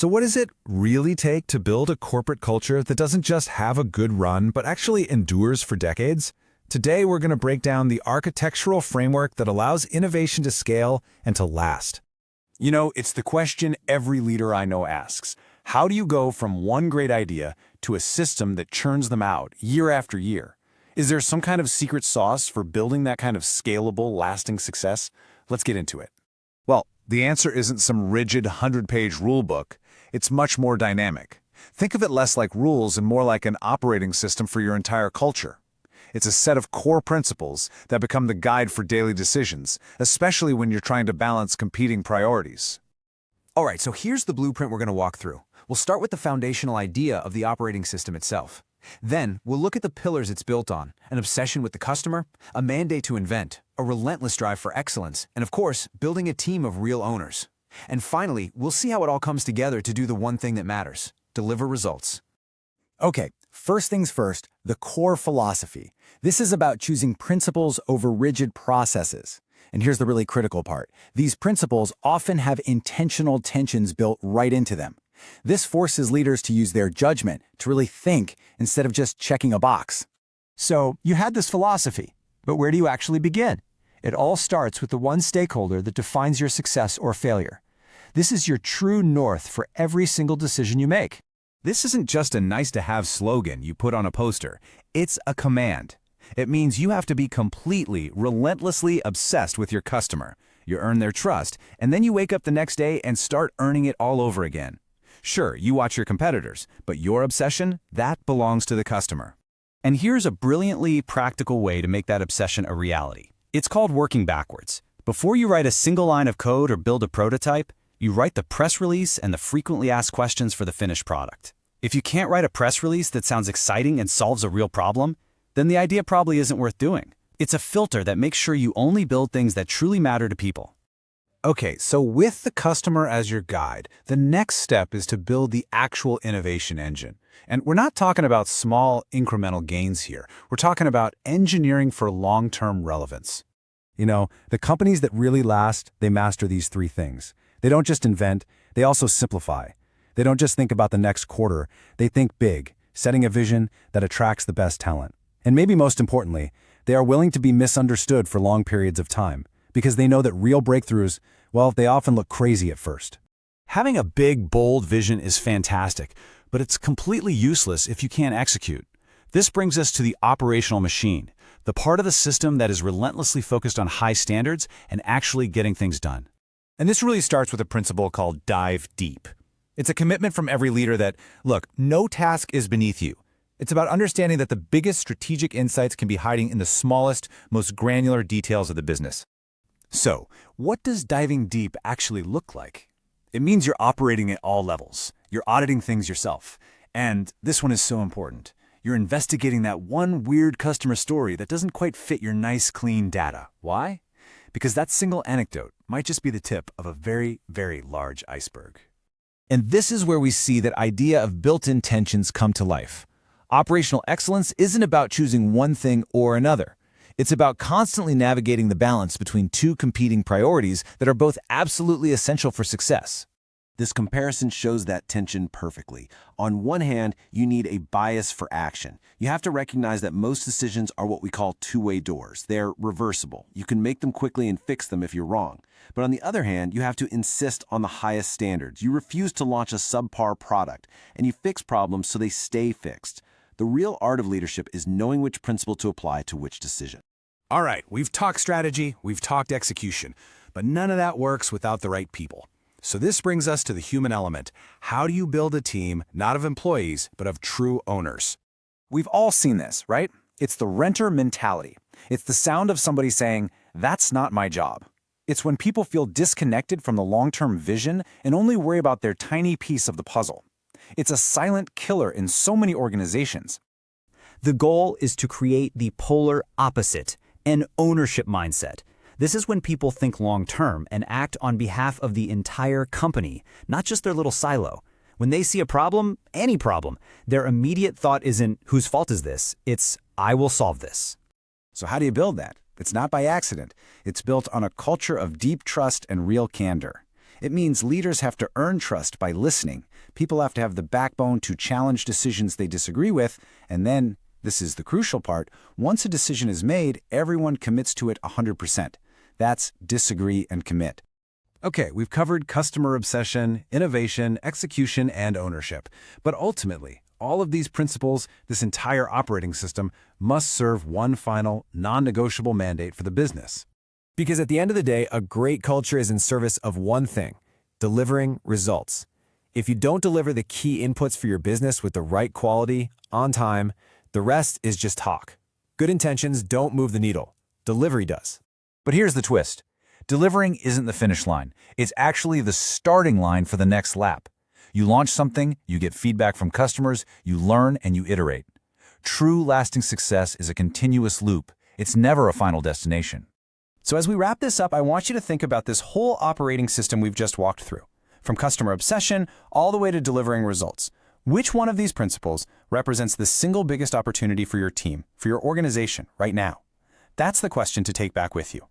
So what does it really take to build a corporate culture that doesn't just have a good run, but actually endures for decades? Today, we're going to break down the architectural framework that allows innovation to scale and to last. You know, it's the question every leader I know asks. How do you go from one great idea to a system that churns them out year after year? Is there some kind of secret sauce for building that kind of scalable, lasting success? Let's get into it. Well, the answer isn't some rigid 100-page rule book. It's much more dynamic. Think of it less like rules and more like an operating system for your entire culture. It's a set of core principles that become the guide for daily decisions, especially when you're trying to balance competing priorities. All right, so here's the blueprint we're going to walk through. We'll start with the foundational idea of the operating system itself. Then, we'll look at the pillars it's built on: an obsession with the customer, a mandate to invent, a relentless drive for excellence, and of course, building a team of real owners. And finally, we'll see how it all comes together to do the one thing that matters: deliver results. Okay, first things first, the core philosophy. This is about choosing principles over rigid processes. And here's the really critical part. These principles often have intentional tensions built right into them. This forces leaders to use their judgment, to really think, instead of just checking a box. So, you had this philosophy, but where do you actually begin? It all starts with the one stakeholder that defines your success or failure. This is your true north for every single decision you make. This isn't just a nice-to-have slogan you put on a poster. It's a command. It means you have to be completely, relentlessly obsessed with your customer. You earn their trust, and then you wake up the next day and start earning it all over again. Sure, you watch your competitors, but your obsession, that belongs to the customer. And here's a brilliantly practical way to make that obsession a reality. It's called working backwards. Before you write a single line of code or build a prototype, you write the press release and the frequently asked questions for the finished product. If you can't write a press release that sounds exciting and solves a real problem, then the idea probably isn't worth doing. It's a filter that makes sure you only build things that truly matter to people. Okay, so with the customer as your guide, the next step is to build the actual innovation engine. And we're not talking about small incremental gains here. We're talking about engineering for long-term relevance. You know, the companies that really last, they master these three things. They don't just invent, they also simplify. They don't just think about the next quarter, they think big, setting a vision that attracts the best talent. And maybe most importantly, they are willing to be misunderstood for long periods of time, because they know that real breakthroughs, well, they often look crazy at first. Having a big, bold vision is fantastic, but it's completely useless if you can't execute. This brings us to the operational machine, the part of the system that is relentlessly focused on high standards and actually getting things done. And this really starts with a principle called dive deep. It's a commitment from every leader that, look, no task is beneath you. It's about understanding that the biggest strategic insights can be hiding in the smallest, most granular details of the business. So, what does diving deep actually look like? It means you're operating at all levels. You're auditing things yourself. And this one is so important. You're investigating that one weird customer story that doesn't quite fit your nice, clean data. Why? Because that single anecdote might just be the tip of a very, very large iceberg. And this is where we see that idea of built-in tensions come to life. Operational excellence isn't about choosing one thing or another. It's about constantly navigating the balance between two competing priorities that are both absolutely essential for success. This comparison shows that tension perfectly. On one hand, you need a bias for action. You have to recognize that most decisions are what we call two-way doors. They're reversible. You can make them quickly and fix them if you're wrong. But on the other hand, you have to insist on the highest standards. You refuse to launch a subpar product, and you fix problems so they stay fixed. The real art of leadership is knowing which principle to apply to which decision. All right, we've talked strategy, we've talked execution, but none of that works without the right people. So this brings us to the human element. How do you build a team, not of employees, but of true owners? We've all seen this, right? It's the renter mentality. It's the sound of somebody saying, "That's not my job." It's when people feel disconnected from the long-term vision and only worry about their tiny piece of the puzzle. It's a silent killer in so many organizations. The goal is to create the polar opposite, an ownership mindset. This is when people think long-term and act on behalf of the entire company, not just their little silo. When they see a problem, any problem, their immediate thought isn't, "Whose fault is this?" It's, "I will solve this." So how do you build that? It's not by accident. It's built on a culture of deep trust and real candor. It means leaders have to earn trust by listening. People have to have the backbone to challenge decisions they disagree with, and then, this is the crucial part, once a decision is made, everyone commits to it 100%. That's disagree and commit. Okay, we've covered customer obsession, innovation, execution, and ownership. But ultimately, all of these principles, this entire operating system, must serve one final, non-negotiable mandate for the business. Because at the end of the day, a great culture is in service of one thing: delivering results. If you don't deliver the key inputs for your business with the right quality, on time, the rest is just talk. Good intentions don't move the needle. Delivery does. But here's the twist. Delivering isn't the finish line. It's actually the starting line for the next lap. You launch something, you get feedback from customers, you learn, and you iterate. True lasting success is a continuous loop. It's never a final destination. So as we wrap this up, I want you to think about this whole operating system we've just walked through, from customer obsession all the way to delivering results. Which one of these principles represents the single biggest opportunity for your team, for your organization right now? That's the question to take back with you.